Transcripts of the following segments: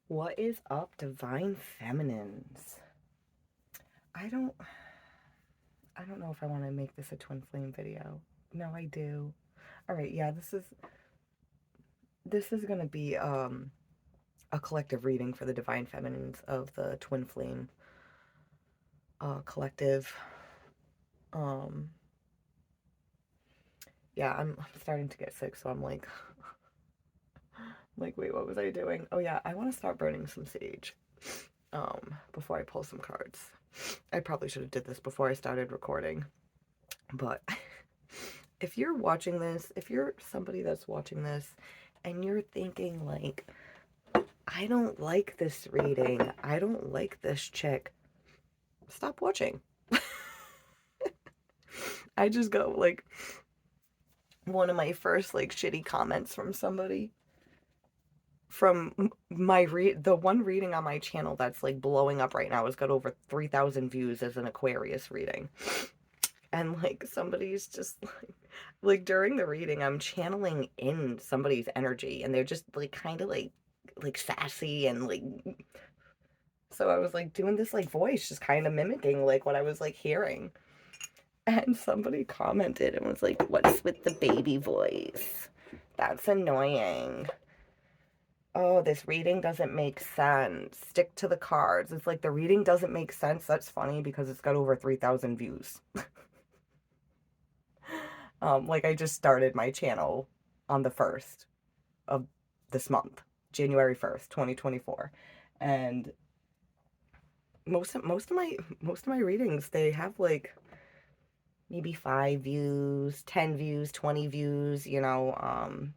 What is up, divine feminines? I don't know if I want to make this a twin flame video. No, I do. All right, yeah, this is going to be a collective reading for the divine feminines of the twin flame collective. Um yeah, I'm starting to get sick, so I'm like, wait, what was I doing? Oh yeah, I want to start burning some sage before I pull some cards. I probably should have did this before I started recording, but if you're watching this, if you're somebody that's watching this and you're thinking like, I don't like this reading, I don't like this chick, stop watching. I just got like one of my first like shitty comments from somebody from the one reading on my channel that's like blowing up right now has got over 3,000 views as an Aquarius reading. And like somebody's just like during the reading I'm channeling in somebody's energy and they're just like kind of like sassy and like, so I was like doing this like voice just kind of mimicking like what I was like hearing, and somebody commented and was like, what's with the baby voice, that's annoying, oh, this reading doesn't make sense, stick to the cards. It's like the reading doesn't make sense. That's funny because it's got over 3,000 views. Like I just started my channel on the 1st of this month, January 1st, 2024. And most of my readings, they have like maybe 5 views, 10 views, 20 views, you know.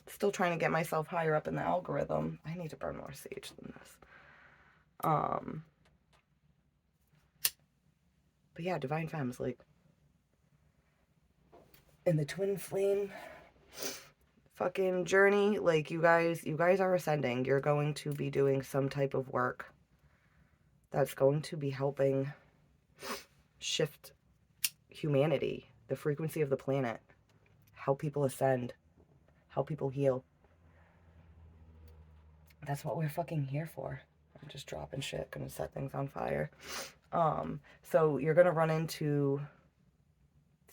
Still trying to get myself higher up in the algorithm. I need to burn more sage than this. But yeah, divine femmes, like in the twin flame fucking journey, like you guys are ascending. You're going to be doing some type of work that's going to be helping shift humanity, the frequency of the planet, help people ascend, help people heal. That's what we're fucking here for. I'm just dropping shit, gonna set things on fire. So you're gonna run into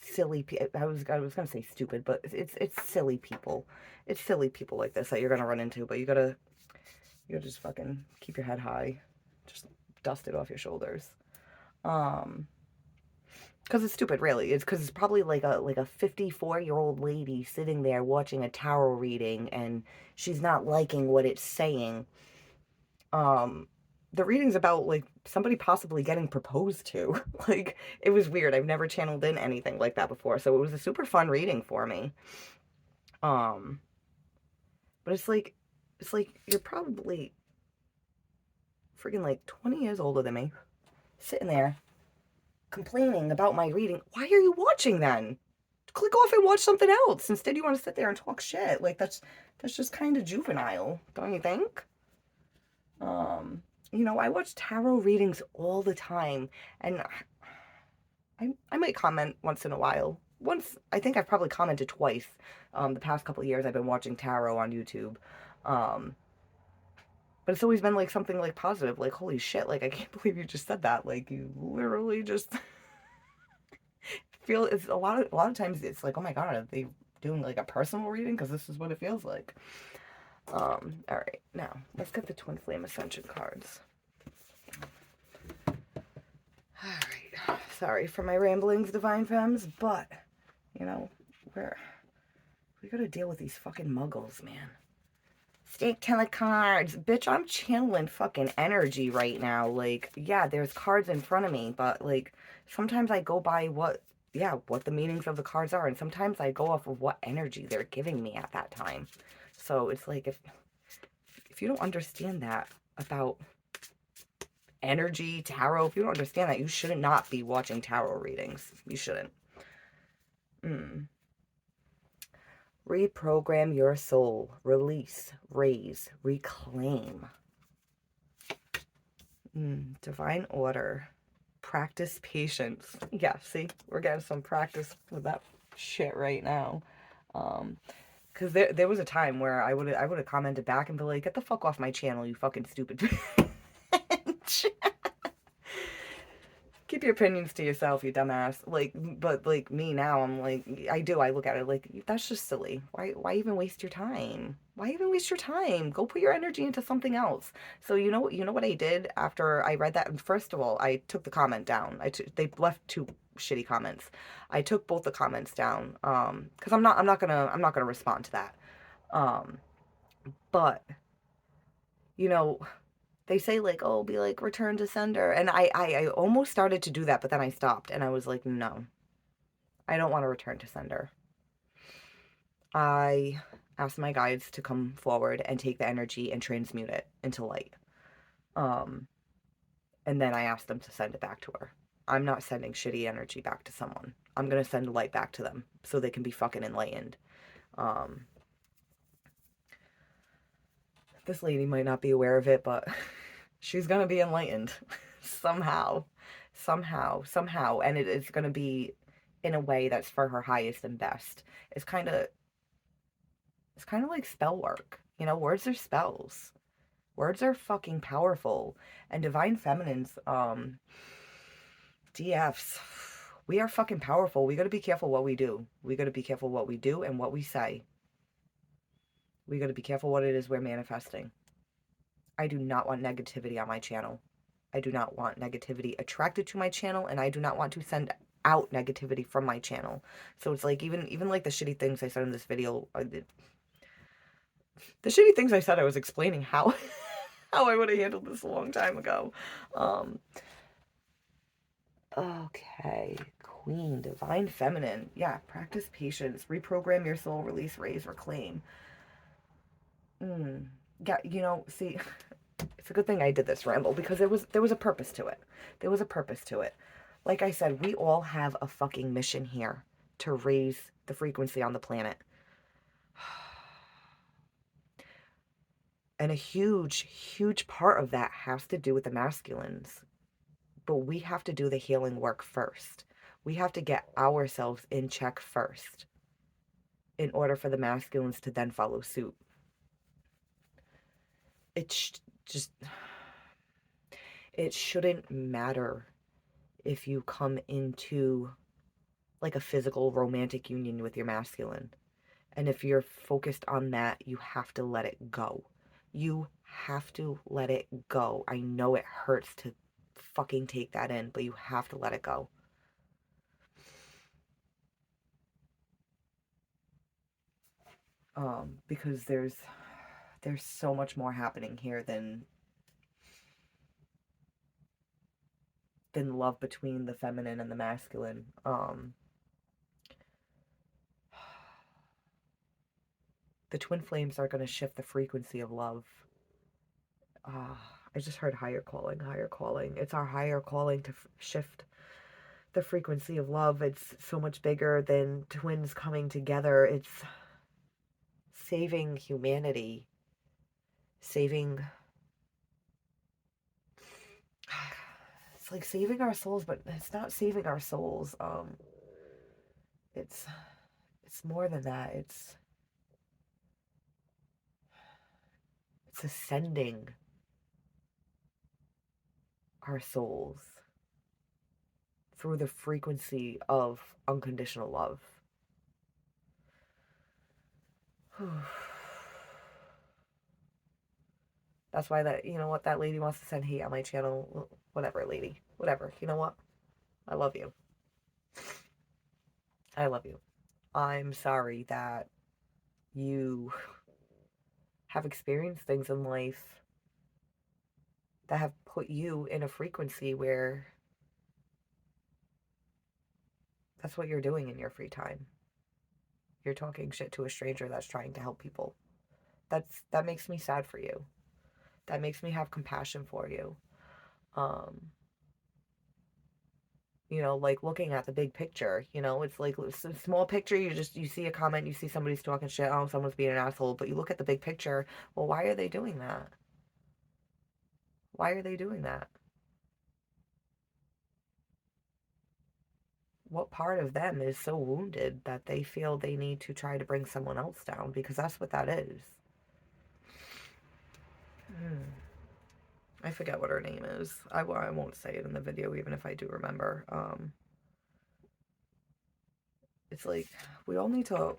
silly people. I was gonna say stupid, but it's silly people. It's silly people like this that you're gonna run into, but you gotta just fucking keep your head high. Just dust it off your shoulders. Because it's stupid, really. It's because it's probably like a 54-year-old lady sitting there watching a tarot reading and she's not liking what it's saying. The reading's about like somebody possibly getting proposed to. Like it was weird. I've never channeled in anything like that before, so it was a super fun reading for me. But it's like you're probably freaking like 20 years older than me, sitting there complaining about my reading. Why are you watching then? Click off and watch something else. Instead, you want to sit there and talk shit. Like that's just kind of juvenile, don't you think? You know, I watch tarot readings all the time, and I might comment once in a while. Once, I think I've probably commented twice. The past couple of years, I've been watching tarot on YouTube. But it's always been like something like positive, like holy shit, like I can't believe you just said that. Like you literally just feel, it's a lot of times it's like, oh my god, are they doing like a personal reading? Because this is what it feels like. All right, now let's get the twin flame ascension cards. All right, sorry for my ramblings, divine femmes, but you know we gotta deal with these fucking muggles, man. Stick to the cards, bitch. I'm channeling fucking energy right now. Like, yeah, there's cards in front of me, but like sometimes I go by what the meanings of the cards are, and sometimes I go off of what energy they're giving me at that time. So it's like if you don't understand that about energy, tarot, if you don't understand that, you shouldn't not be watching tarot readings. You shouldn't. Reprogram your soul. Release, raise, reclaim. Divine order. Practice patience. Yeah, see, we're getting some practice with that shit right now. Because there was a time where I would have commented back and be like, get the fuck off my channel, you fucking stupid bitch. Keep your opinions to yourself, you dumbass. Like, but like me now, I'm like, I look at it like, that's just silly. Why even waste your time? Why even waste your time? Go put your energy into something else. So you know what I did after I read that? First of all, I took the comment down. They left two shitty comments. I took both the comments down. Because I'm not gonna respond to that. Um, but you know, they say like, oh, be like return to sender, and I almost started to do that, but then I stopped and I was like, no, I don't want to return to sender. I asked my guides to come forward and take the energy and transmute it into light. Um, and then I asked them to send it back to her. I'm not sending shitty energy back to someone. I'm gonna send light back to them so they can be fucking enlightened. Um, this lady might not be aware of it, but she's gonna be enlightened somehow, somehow, and it's gonna be in a way that's for her highest and best. It's kind of like spell work, you know. Words are spells. Words are fucking powerful, and divine feminines, DFs. We are fucking powerful. We gotta be careful what we do. We gotta be careful what we do and what we say. We gotta be careful what it is we're manifesting. I do not want negativity on my channel. I do not want negativity attracted to my channel, and I do not want to send out negativity from my channel. So it's like even like the shitty things I said in this video, the shitty things I said, I was explaining how how I would have handled this a long time ago. Okay, Queen, Divine Feminine. Yeah, practice patience, reprogram your soul, release, raise, reclaim. Yeah, see, it's a good thing I did this ramble because there was a purpose to it. There was a purpose to it. Like I said, we all have a fucking mission here to raise the frequency on the planet. And a huge, huge part of that has to do with the masculines. But we have to do the healing work first. We have to get ourselves in check first in order for the masculines to then follow suit. Just, it shouldn't matter if you come into like a physical romantic union with your masculine. And if you're focused on that, you have to let it go. You have to let it go. I know it hurts to fucking take that in, but you have to let it go. Because there's so much more happening here than love between the feminine and the masculine. The twin flames are going to shift the frequency of love. I just heard higher calling, higher calling. It's our higher calling to shift the frequency of love. It's so much bigger than twins coming together. It's saving humanity, saving, it's like saving our souls, but it's not saving our souls. It's more than that. It's ascending our souls through the frequency of unconditional love. That's why that lady wants to send hate on my channel. Whatever, lady. Whatever. You know what? I love you. I love you. I'm sorry that you have experienced things in life that have put you in a frequency where that's what you're doing in your free time. You're talking shit to a stranger that's trying to help people. That makes me sad for you. That makes me have compassion for you. Like looking at the big picture, it's like it's a small picture. You see a comment, you see somebody's talking shit, oh, someone's being an asshole, but you look at the big picture. Well, why are they doing that? Why are they doing that? what part of them is so wounded that they feel they need to try to bring someone else down? Because that's what that is. I forget what her name is. I won't say it in the video, even if I do remember. It's like we all need to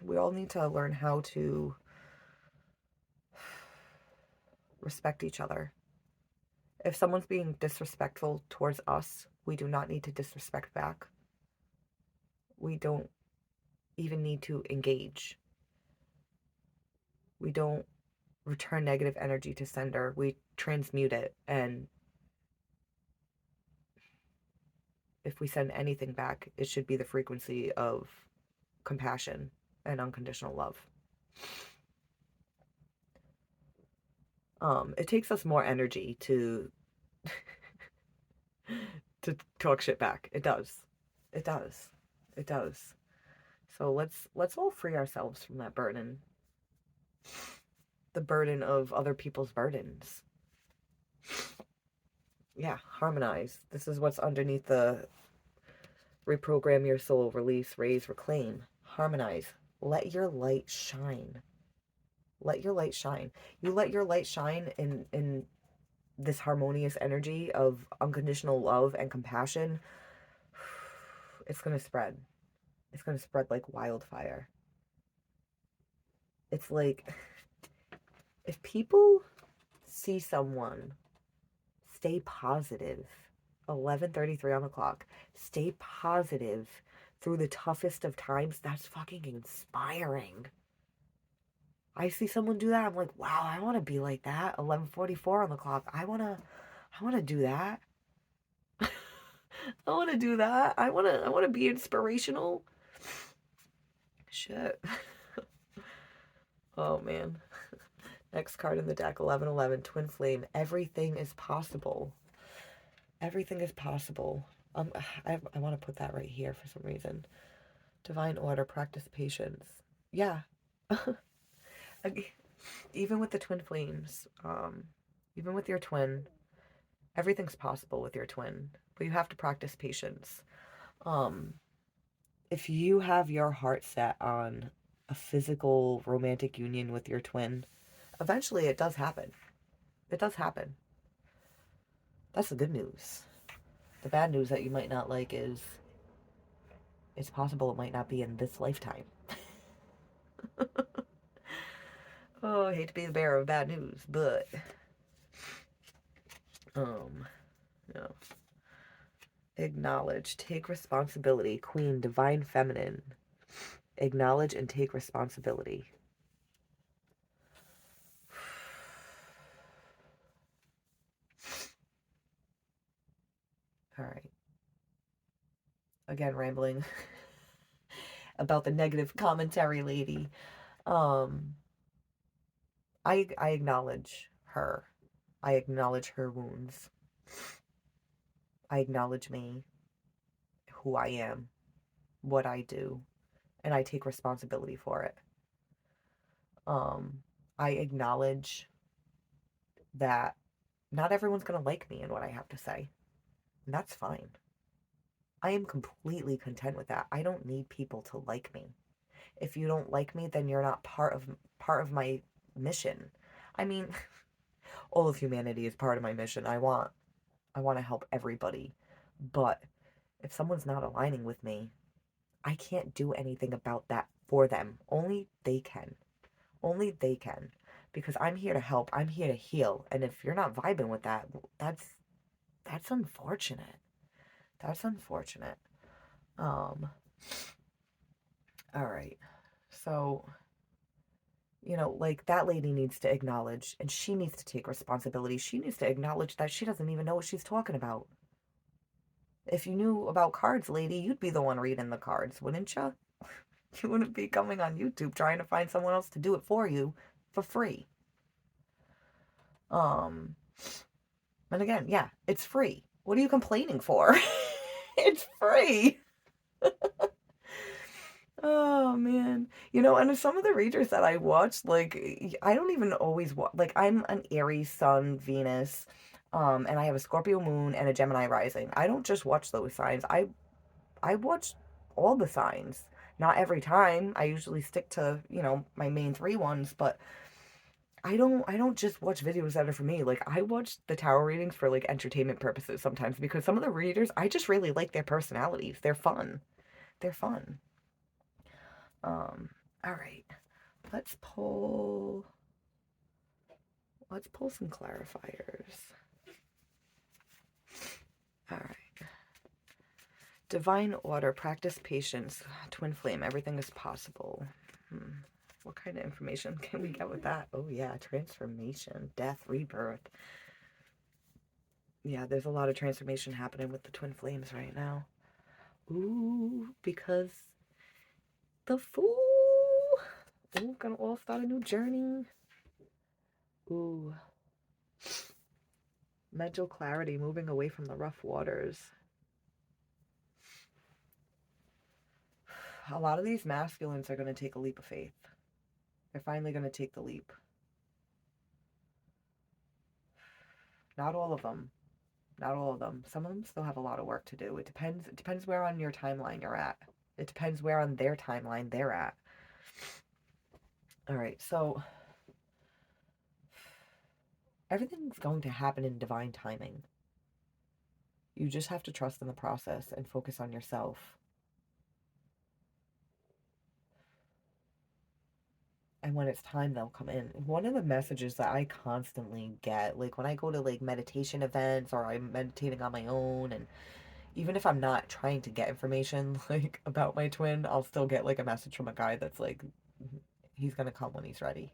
learn how to respect each other. If someone's being disrespectful towards us, we do not need to disrespect back. We don't even need to engage. We don't return negative energy to sender. We transmute it, and if we send anything back, it should be the frequency of compassion and unconditional love. It takes us more energy to to talk shit back. It does. It does. It does. So let's all free ourselves from that burden. The burden of other people's burdens. Yeah, harmonize. This is what's underneath the reprogram your soul, release, raise, reclaim. Harmonize. Let your light shine. Let your light shine. You let your light shine in this harmonious energy of unconditional love and compassion. It's going to spread. It's going to spread like wildfire. It's like if people see someone stay positive, 11:33 on the clock, stay positive through the toughest of times, that's fucking inspiring. I see someone do that, I'm like, wow, I want to be like that. 11:44 on the clock. I want to do that. I want to do that. I want to be inspirational. Shit. Oh man. Next card in the deck, 11:11, Twin Flame. Everything is possible. Everything is possible. I want to put that right here for some reason. Divine order, practice patience. Yeah. Even with the twin flames, even with your twin, everything's possible with your twin, but you have to practice patience. If you have your heart set on a physical romantic union with your twin, eventually it does happen. It does happen. That's the good news. The bad news that you might not like is it's possible it might not be in this lifetime. Oh, I hate to be the bearer of bad news, but no. Acknowledge, take responsibility. Queen, divine feminine. Acknowledge and take responsibility. All right. Again, rambling about the negative commentary lady. I acknowledge her. I acknowledge her wounds. I acknowledge me, who I am, what I do, and I take responsibility for it. I acknowledge that not everyone's going to like me and what I have to say. And that's fine. I am completely content with that. I don't need people to like me. If you don't like me, then you're not part of my mission. I mean, all of humanity is part of my mission. I want to help everybody. But if someone's not aligning with me, I can't do anything about that for them. Only they can. Only they can. Because I'm here to help. I'm here to heal. And if you're not vibing with that, that's unfortunate. That's unfortunate. All right. So, like that lady needs to acknowledge and she needs to take responsibility. She needs to acknowledge that she doesn't even know what she's talking about. If you knew about cards, lady, you'd be the one reading the cards, wouldn't you? You wouldn't be coming on YouTube trying to find someone else to do it for you for free. And again, yeah, it's free. What are you complaining for? It's free. Oh man. And some of the readers that I watched, like I don't even always watch, like I'm an Aries sun, Venus, and I have a Scorpio moon and a Gemini rising. I don't just watch those signs. I watch all the signs. Not every time. I usually stick to, you know, my main three ones, but I don't just watch videos that are for me. Like, I watch the tarot readings for like entertainment purposes sometimes because some of the readers, I just really like their personalities. They're fun. They're fun. Um, all right. Let's pull let's pull some clarifiers. All right. Divine order, practice patience, twin flame, everything is possible. What kind of information can we get with that? Oh yeah, transformation, death, rebirth. Yeah, there's a lot of transformation happening with the twin flames right now. Ooh, because the Fool. Ooh, gonna all start a new journey. Ooh. Mental clarity, moving away from the rough waters. A lot of these masculines are going to take a leap of faith. They're finally going to take the leap. Not all of them. Not all of them. Some of them still have a lot of work to do. It depends where on your timeline you're at. It depends where on their timeline they're at. All right, so everything's going to happen in divine timing. You just have to trust in the process and focus on yourself. And when it's time, they'll come in. One of the messages that I constantly get, like when I go to like meditation events or I'm meditating on my own, and even if I'm not trying to get information like about my twin, I'll still get like a message from a guy that's like, he's gonna come when he's ready.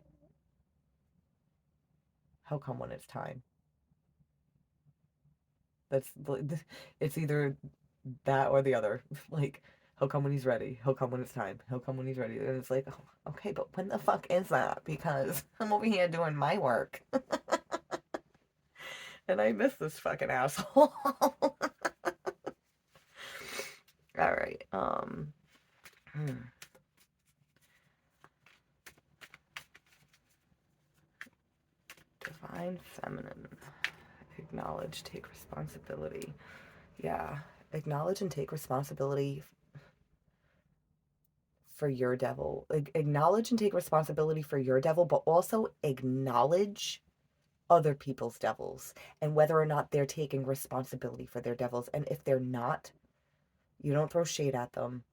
He'll come when it's time. That's it's either that or the other. Like, he'll come when he's ready. He'll come when it's time. He'll come when he's ready. And it's like, oh, okay, but when the fuck is that? Because I'm over here doing my work. And I miss this fucking asshole. All right. Divine feminine. Acknowledge, take responsibility. Yeah. Acknowledge and take responsibility for your devil. Acknowledge and take responsibility for your devil, but also acknowledge other people's devils and whether or not they're taking responsibility for their devils. And if they're not, you don't throw shade at them.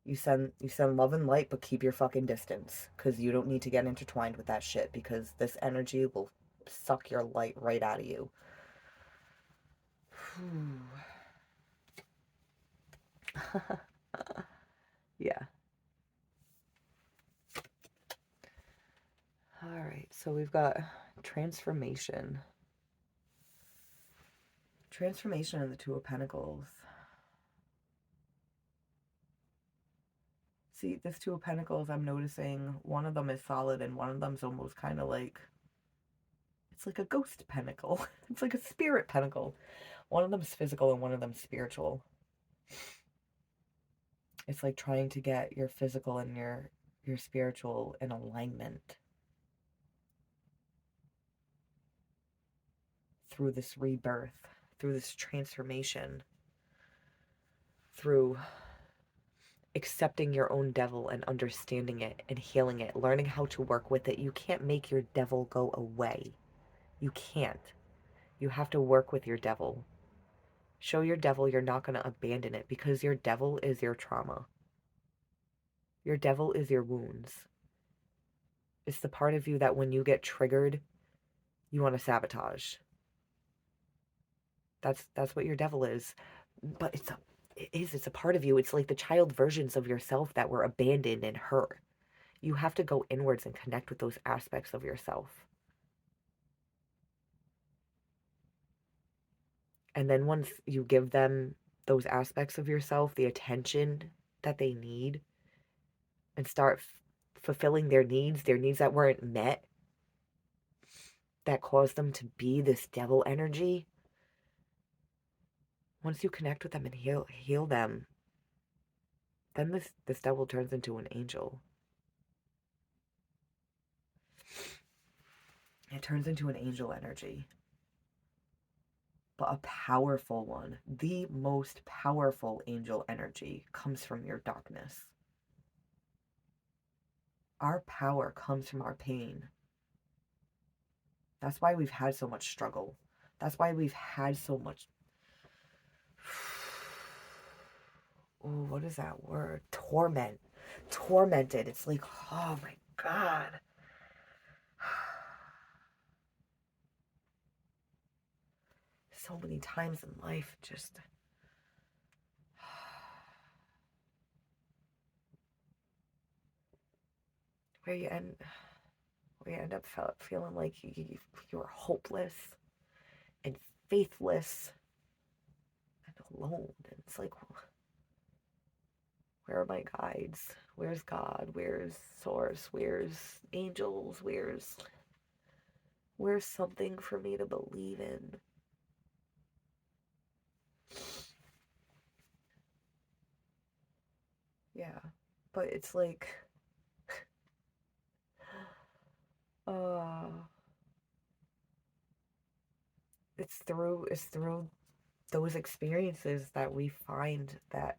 You send love and light, but keep your fucking distance, because you don't need to get intertwined with that shit, because this energy will suck your light right out of you. Yeah. All right, so we've got transformation. Transformation in the Two of Pentacles. See, this Two of Pentacles, I'm noticing one of them is solid and one of them's almost kind of like, it's like a ghost pentacle. It's like a spirit pentacle. One of them's physical and one of them's spiritual. It's like trying to get your physical and your spiritual in alignment through this rebirth, through this transformation, through accepting your own devil and understanding it and healing it, learning how to work with it. You can't make your devil go away. You can't. You have to work with your devil. Show your devil you're not going to abandon it, because your devil is your trauma. Your devil is your wounds. It's the part of you that when you get triggered, you want to sabotage. That's what your devil is. But it's a part of you. It's like the child versions of yourself that were abandoned and hurt. You have to go inwards and connect with those aspects of yourself. And then once you give them those aspects of yourself the attention that they need, and start fulfilling their needs that weren't met, that caused them to be this devil energy, once you connect with them and heal them, then this devil turns into an angel. It turns into an angel energy. but a powerful one. The most powerful angel energy comes from your darkness. Our power comes from our pain. That's why we've had so much struggle. That's why we've had so much... Oh, what is that word? Torment. Tormented. It's like, oh my God. So many times in life, just... where you end up feeling like you're hopeless and faithless and alone. And it's like, where are my guides? Where's God? Where's Source? Where's angels? Where's something for me to believe in? Yeah, but it's like, it's through those experiences that we find that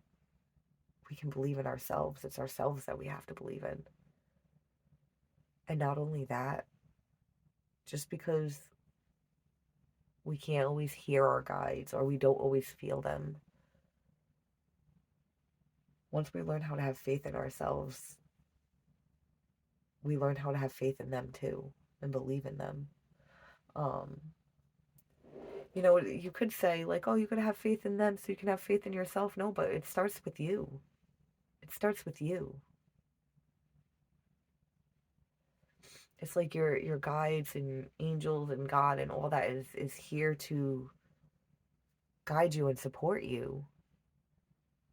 we can believe in ourselves. It's ourselves that we have to believe in. And not only that, just because we can't always hear our guides or we don't always feel them, once we learn how to have faith in ourselves, we learn how to have faith in them too and believe in them. You know, you could say like, oh, you could have faith in them so you can have faith in yourself. No, but it starts with you. It starts with you. It's like your guides and angels and God and all that is here to guide you and support you.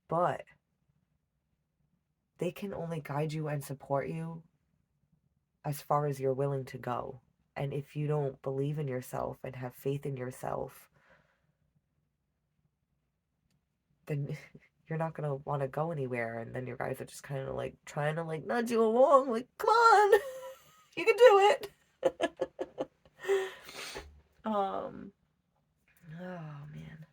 But they can only guide you and support you as far as you're willing to go. And if you don't believe in yourself and have faith in yourself, then you're not going to want to go anywhere. And then your guys are just kind of like trying to like nudge you along. Like, come on, you can do it. Oh man.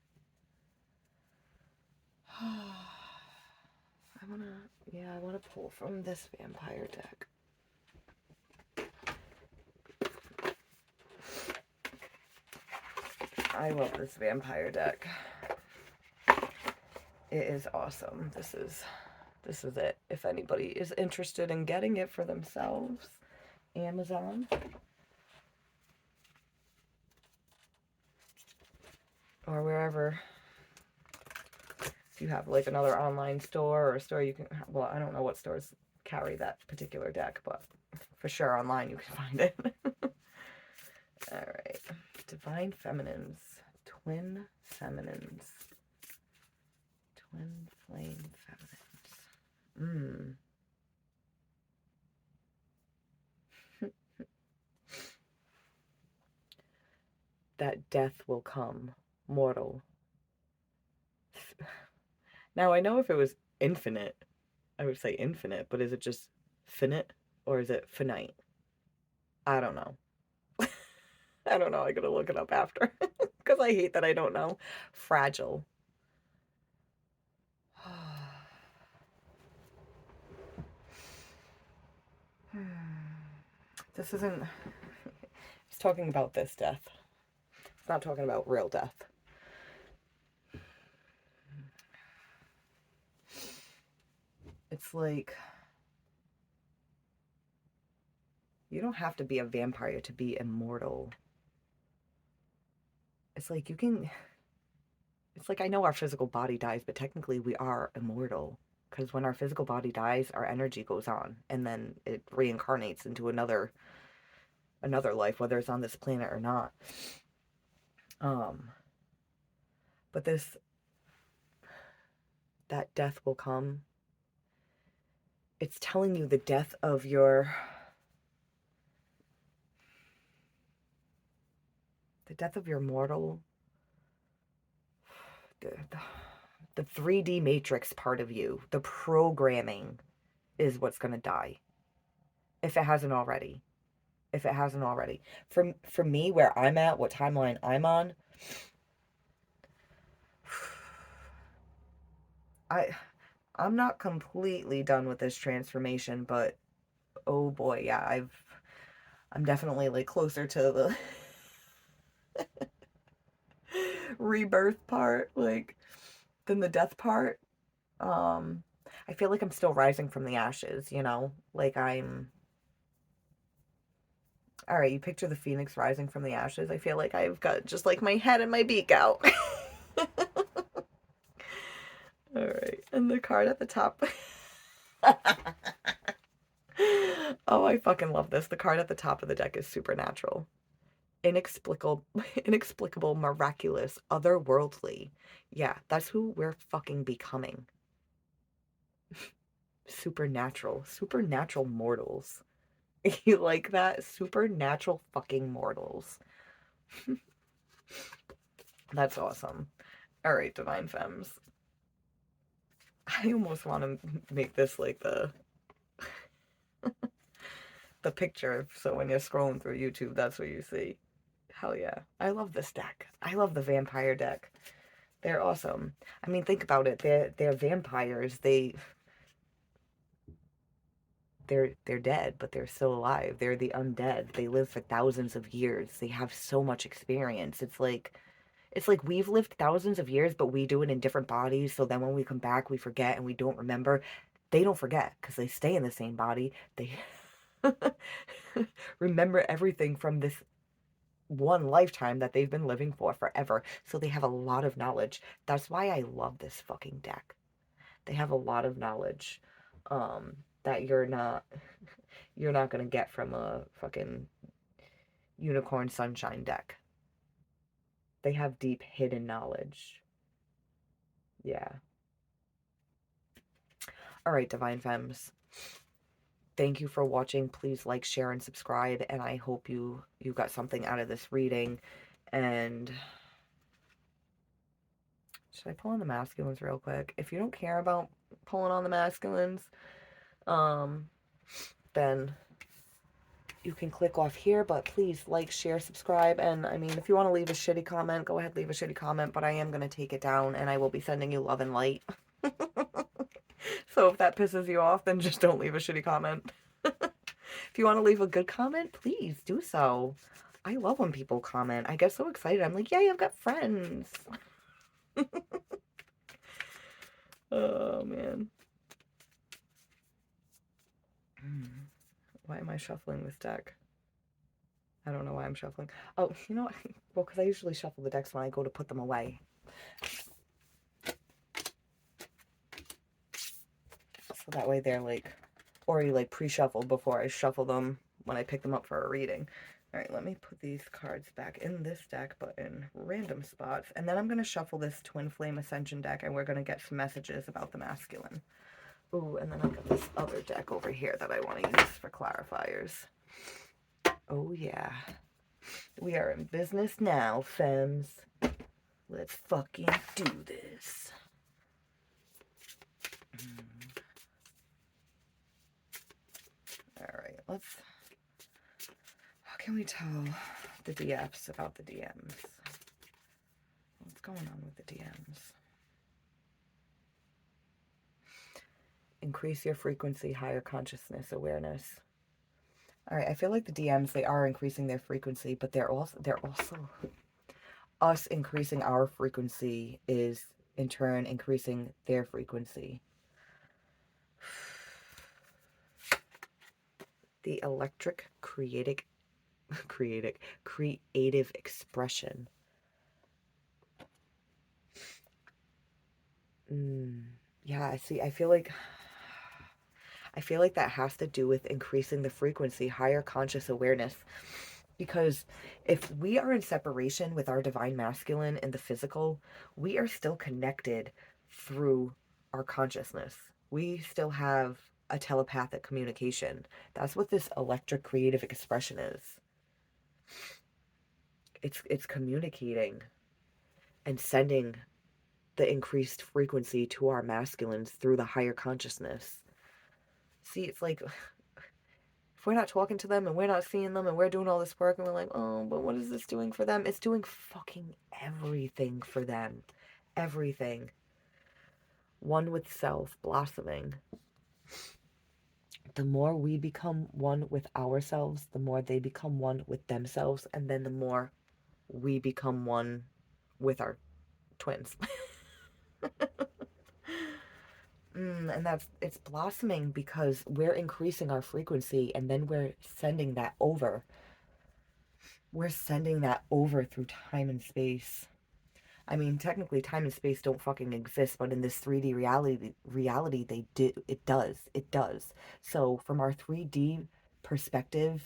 I want to pull from this vampire deck. I love this vampire deck. It is awesome. This is it. If anybody is interested in getting it for themselves, Amazon or wherever. If you have like another online store or a store you can, well, I don't know what stores carry that particular deck, but for sure online you can find it. All right. Divine Feminines. Twin Feminines. Twin Flame Feminines. That death will come, mortal. Now, I know if it was infinite, I would say infinite, but is it just finite or is it finite? I don't know. I don't know. I gotta look it up after because I hate that I don't know. Fragile. This isn't... It's talking about this death. It's not talking about real death. It's like... You don't have to be a vampire to be immortal. It's like you can... It's like I know our physical body dies, but technically we are immortal. Because when our physical body dies, our energy goes on. And then it reincarnates into another life, whether it's on this planet or not. But that death will come. It's telling you the death of your... The death of your mortal... The 3D matrix part of you, the programming is what's going to die. If it hasn't already. For me, where I'm at, what timeline I'm on, I'm not completely done with this transformation, but oh boy, yeah, I'm definitely like closer to the rebirth part, like, than the death part. Um, I feel like I'm still rising from the ashes, you know? Like all right, you picture the phoenix rising from the ashes. I feel like I've got just like my head and my beak out. All right, and the card at the top. Oh, I fucking love this. The card at the top of the deck is supernatural. Inexplicable, miraculous, otherworldly. Yeah, that's who we're fucking becoming. Supernatural mortals. You like that? Supernatural fucking mortals. That's awesome. All right, Divine Femmes. I almost want to make this like the picture, so when you're scrolling through YouTube, that's what you see. Hell yeah. I love this deck. I love the vampire deck. They're awesome. I mean, think about it. They're vampires. They're dead, but they're still alive. They're the undead. They live for thousands of years. They have so much experience. It's like we've lived thousands of years, but we do it in different bodies. So then when we come back, we forget and we don't remember. They don't forget because they stay in the same body. They remember everything from this one lifetime that they've been living for forever. So they have a lot of knowledge. That's why I love this fucking deck. They have a lot of knowledge that you're not gonna get from a fucking unicorn sunshine deck. They have deep hidden knowledge. Yeah. All right, Divine Femmes. Thank you for watching. Please like, share, and subscribe. And I hope you got something out of this reading. And should I pull on the masculines real quick? If you don't care about pulling on the masculines, then you can click off here, but please like, share, subscribe. And I mean, if you want to leave a shitty comment, go ahead, leave a shitty comment, but I am going to take it down and I will be sending you love and light. So if that pisses you off, then just don't leave a shitty comment. If you want to leave a good comment, please do so. I love when people comment. I get so excited. I'm like, yay, I've got friends. Oh, man. Why am I shuffling this deck? I don't know why I'm shuffling. Oh, you know what? Well, because I usually shuffle the decks when I go to put them away. So that way they're like already like pre-shuffled before I shuffle them when I pick them up for a reading. All right, let me put these cards back in this deck, but in random spots. And then I'm going to shuffle this Twin Flame Ascension deck, and we're going to get some messages about the masculine. Ooh, and then I've got this other deck over here that I want to use for clarifiers. Oh, yeah. We are in business now, femmes. Let's fucking do this. All right, how can we tell the DFs about the DMs? What's going on with the DMs? Increase your frequency, higher consciousness, awareness. All right, I feel like the DMs, they are increasing their frequency, but they're also us increasing our frequency is in turn increasing their frequency. The electric creative expression. Yeah, I see. I feel like that has to do with increasing the frequency, higher conscious awareness. Because if we are in separation with our divine masculine in the physical, we are still connected through our consciousness. We still have a telepathic communication. That's what this electric creative expression is. It's communicating and sending the increased frequency to our masculines through the higher consciousness. See, it's like if we're not talking to them and we're not seeing them and we're doing all this work and we're like, oh, but what is this doing for them? It's doing fucking everything for them. Everything. one with self, blossoming. The more we become one with ourselves, the more they become one with themselves, and then the more we become one with our twins. And it's blossoming because we're increasing our frequency, and then we're sending that over. We're sending that over through time and space. I mean, technically, time and space don't fucking exist, but in this 3D reality, they do. It does. It does. So, from our 3D perspective,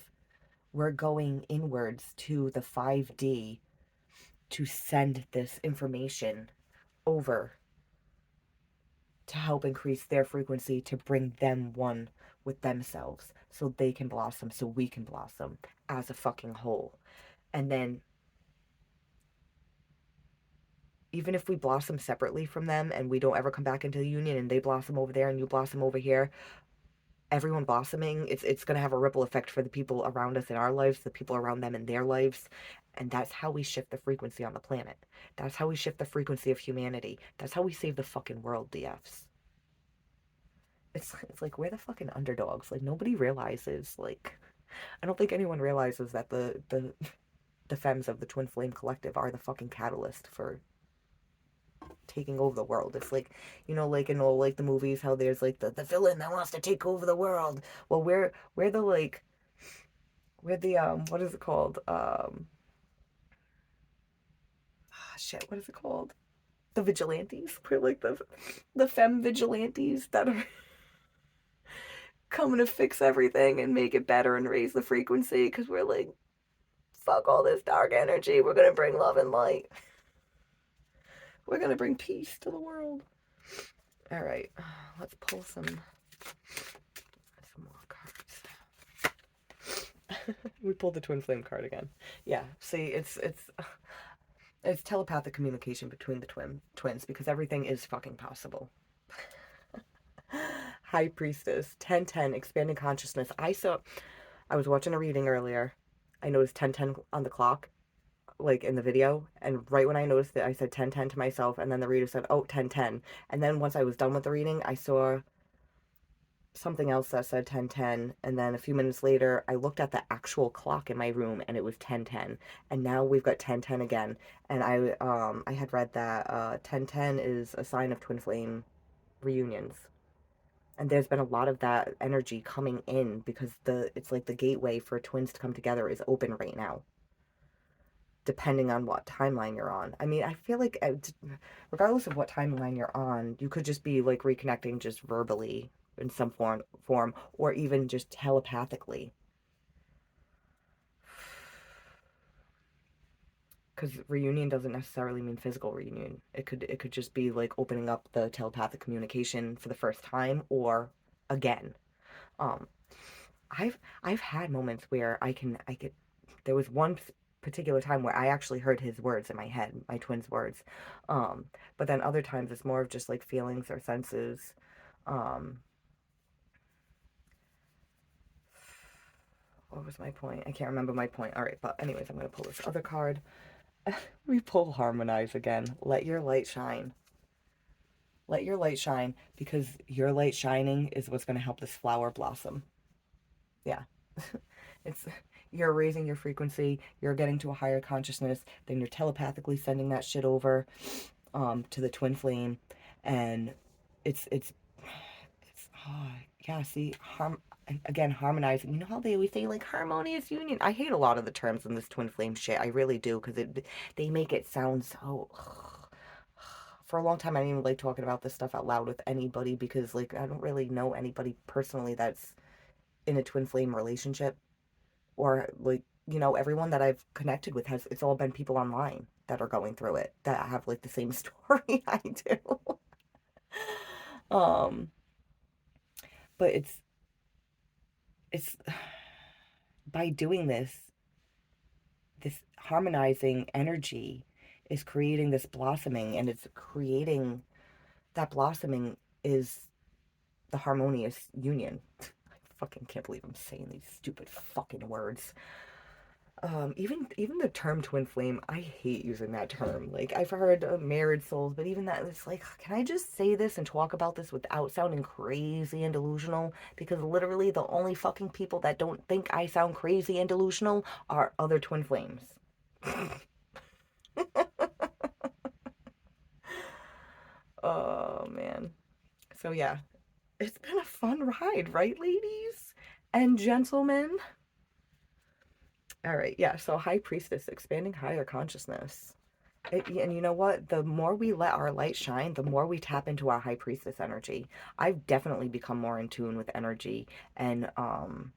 we're going inwards to the 5D to send this information over to help increase their frequency, to bring them one with themselves, so they can blossom, so we can blossom as a fucking whole. And then even if we blossom separately from them and we don't ever come back into the union, and they blossom over there and you blossom over here, everyone blossoming, it's going to have a ripple effect for the people around us in our lives, the people around them in their lives. And that's how we shift the frequency on the planet. That's how we shift the frequency of humanity. That's how we save the fucking world, DFs. It's like, we're the fucking underdogs. Like, nobody realizes, like, I don't think anyone realizes that the femmes of the Twin Flame Collective are the fucking catalyst for taking over the world. It's like, like in all like the movies, how there's like the villain that wants to take over the world. Well, we're the like, we're the what is it called? Shit, what is it called? The vigilantes. We're like the femme vigilantes that are coming to fix everything and make it better and raise the frequency, because we're like, fuck all this dark energy. We're gonna bring love and light. We're gonna bring peace to the world. All right, let's pull some more cards. We pulled the Twin Flame card again. Yeah, see, it's telepathic communication between the twins, because everything is fucking possible. High Priestess, 1010, expanding consciousness. I was watching a reading earlier. I noticed 1010 on the clock, like in the video, and right when I noticed it, I said 1010 to myself, and then the reader said, oh, 1010. And then once I was done with the reading, I saw something else that said 1010, and then a few minutes later I looked at the actual clock in my room and it was 1010, and now we've got 1010 again. And I had read that 1010 is a sign of twin flame reunions, and there's been a lot of that energy coming in, because it's like the gateway for twins to come together is open right now, depending on what timeline you're on. I mean, I feel like regardless of what timeline you're on, you could just be like reconnecting just verbally in some form, or even just telepathically. Because reunion doesn't necessarily mean physical reunion. It could just be like opening up the telepathic communication for the first time, or again. Um, I've had moments where I could. There was one particular time where I actually heard his words in my head, my twin's words. But then other times it's more of just like feelings or senses. Um, what was my point? I can't remember my point. All right, but anyways, I'm gonna pull this other card. We pull Harmonize again. Let your light shine. Let your light shine, because your light shining is what's gonna help this flower blossom. Yeah. It's You're raising your frequency, you're getting to a higher consciousness, then you're telepathically sending that shit over to the twin flame, and it's oh, yeah, see, again, harmonizing. You know how they always say like harmonious union? I hate a lot of the terms in this twin flame shit. I really do, because they make it sound so for a long time I didn't even like talking about this stuff out loud with anybody, because like I don't really know anybody personally that's in a twin flame relationship, or like, everyone that I've connected with it's all been people online that are going through it, that have like the same story I do. um but it's by doing this harmonizing energy is creating this blossoming, and it's creating that blossoming is the harmonious union. I fucking can't believe I'm saying these stupid fucking words. Even the term twin flame, I hate using that term. Like I've heard married souls, but even that, it's like, can I just say this and talk about this without sounding crazy and delusional? Because literally the only fucking people that don't think I sound crazy and delusional are other twin flames. Oh man. So yeah, it's been a fun ride, right, ladies and gentlemen? All right, yeah. So High Priestess, expanding higher consciousness. And you know what? The more we let our light shine, the more we tap into our high priestess energy. I've definitely become more in tune with energy, and I'm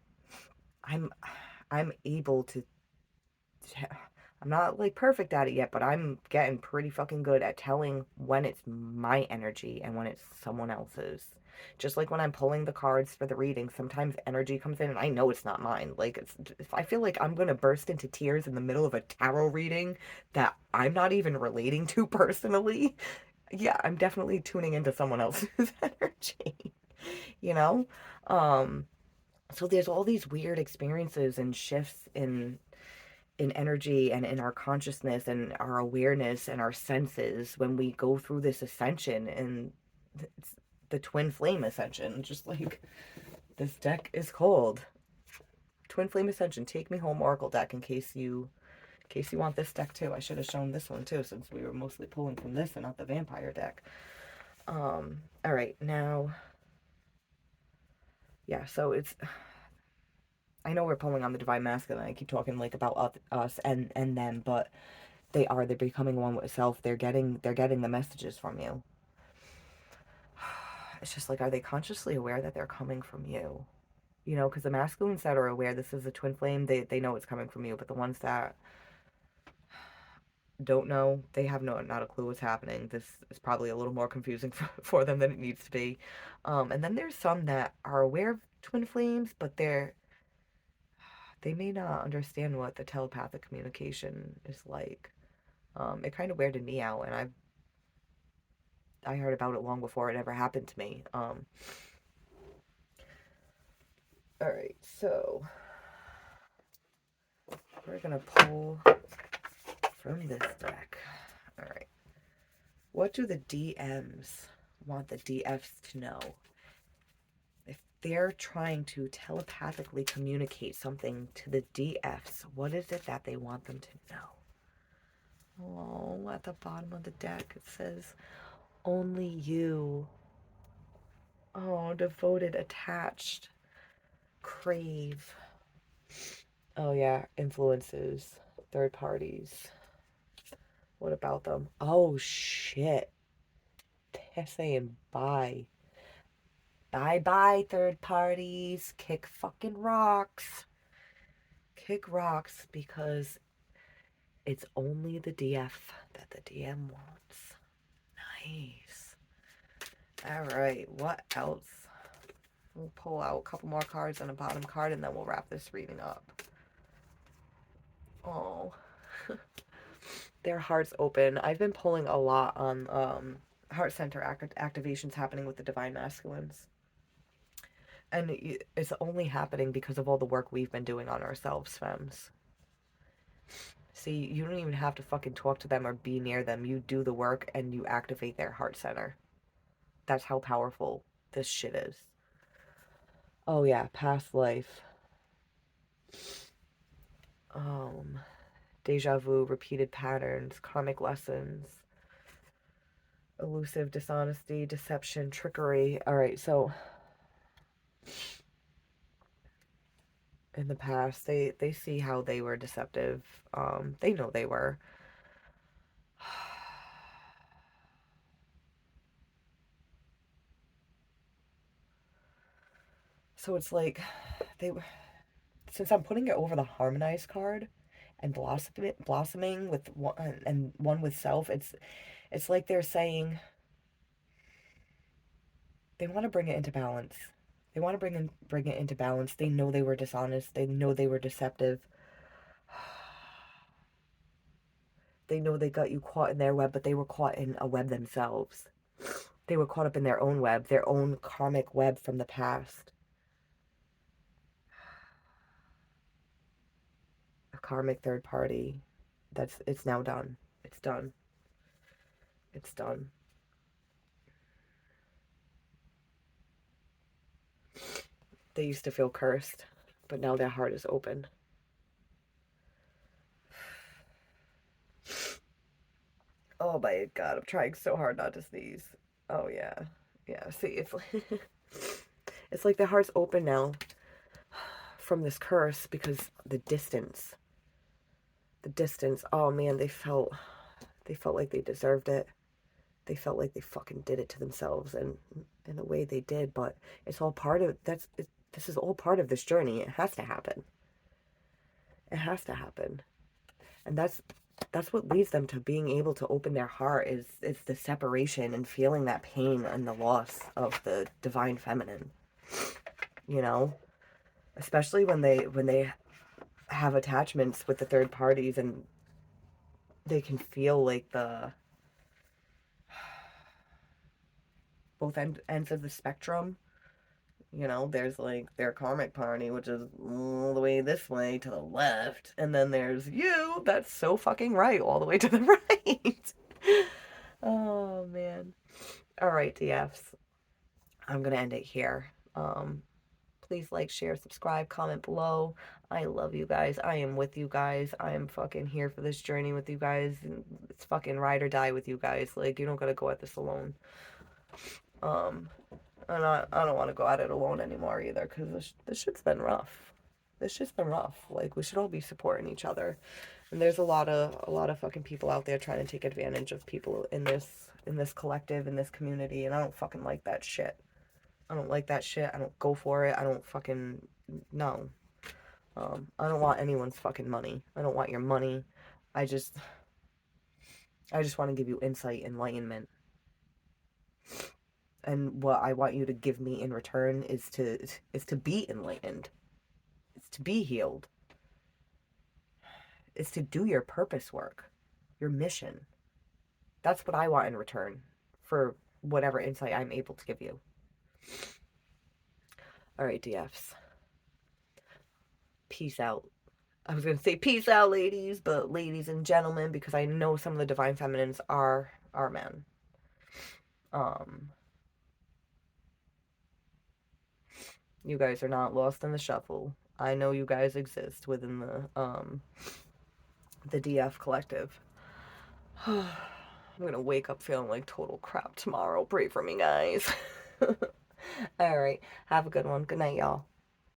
I'm able to. I'm not like perfect at it yet, but I'm getting pretty fucking good at telling when it's my energy and when it's someone else's. Just like when I'm pulling the cards for the reading, sometimes energy comes in and I know it's not mine. Like it's, if I feel like I'm gonna burst into tears in the middle of a tarot reading that I'm not even relating to personally, yeah, I'm definitely tuning into someone else's energy, you know? Um, so there's all these weird experiences and shifts in energy and in our consciousness and our awareness and our senses when we go through this ascension, and it's the twin flame ascension, just like this deck is called twin flame ascension. Take me home oracle deck, in case you want this deck too. I should have shown this one too, since we were mostly pulling from this and not the vampire deck. All right, now, yeah, so it's, I know we're pulling on the divine masculine. I keep talking like about us and them, but they're becoming one with self. They're getting the messages from you. It's just like, are they consciously aware that they're coming from you? You know, because the masculines that are aware this is a twin flame, they know it's coming from you. But the ones that don't know, they have not a clue what's happening. This is probably a little more confusing for them than it needs to be. And then there's some that are aware of twin flames, but they may not understand what the telepathic communication is like. It kind of weirded me out, and I heard about it long before it ever happened to me. All right, so we're gonna pull from this deck. All right, what do the DMs want the DFs to know? If they're trying to telepathically communicate something to the DFs, what is it that they want them to know? Oh, at the bottom of the deck it says, only you. Oh, devoted, attached, crave. Oh yeah, influences, third parties. What about them? Oh shit. They're saying bye. Bye bye, third parties. Kick fucking rocks. Kick rocks, because it's only the DF that the DM wants. Nice. Alright, what else? We'll pull out a couple more cards and a bottom card, and then we'll wrap this reading up. Oh. Their hearts open. I've been pulling a lot on heart center activations happening with the divine masculines. And it's only happening because of all the work we've been doing on ourselves, femmes. See, you don't even have to fucking talk to them or be near them. You do the work and you activate their heart center. That's how powerful this shit is. Oh yeah, past life. Deja vu, repeated patterns, karmic lessons, elusive dishonesty, deception, trickery. All right, so in the past, they see how they were deceptive. They know they were. So it's like they, since I'm putting it over the harmonized card and blossoming with one and one with self, it's like they're saying they want to bring it into balance. They want to bring it into balance. They know they were dishonest. They know they were deceptive. They know they got you caught in their web, but they were caught in a web themselves. They were caught up in their own web, their own karmic web from the past. A karmic third party. It's now done. It's done. It's done. They used to feel cursed, but now their heart is open. Oh my God, I'm trying so hard not to sneeze. Oh yeah. Yeah, see, it's like, it's like their heart's open now from this curse because the distance. The distance. Oh man, they felt like they deserved it. They felt like they fucking did it to themselves, and in a way they did, but it's all part of this is all part of this journey. It has to happen. It has to happen. And that's what leads them to being able to open their heart is the separation and feeling that pain and the loss of the divine feminine. You know, especially when they have attachments with the third parties, and they can feel like the both ends of the spectrum. You know, there's like their karmic party, which is all the way this way to the left, and then there's you, that's so fucking right, all the way to the right. Oh man. All right, DFs. I'm gonna end it here. Please like, share, subscribe, comment below. I love you guys. I am with you guys. I am fucking here for this journey with you guys. It's fucking ride or die with you guys. Like, you don't gotta go at this alone. And I don't want to go at it alone anymore either, because this shit's been rough. This shit's been rough. Like, we should all be supporting each other. And there's a lot of fucking people out there trying to take advantage of people in this collective, in this community, and I don't fucking like that shit. I don't like that shit. I don't go for it. I don't fucking no. I don't want anyone's fucking money. I don't want your money. I just want to give you insight, enlightenment. And what I want you to give me in return is to be enlightened. It's to be healed. It's to do your purpose work, your mission. That's what I want in return for whatever insight I'm able to give you. All right, DFs. Peace out. I was going to say peace out, ladies, but ladies and gentlemen, because I know some of the divine feminines are men. You guys are not lost in the shuffle. I know you guys exist within the DF collective. I'm gonna wake up feeling like total crap tomorrow. Pray for me, guys. All right. Have a good one. Good night, y'all.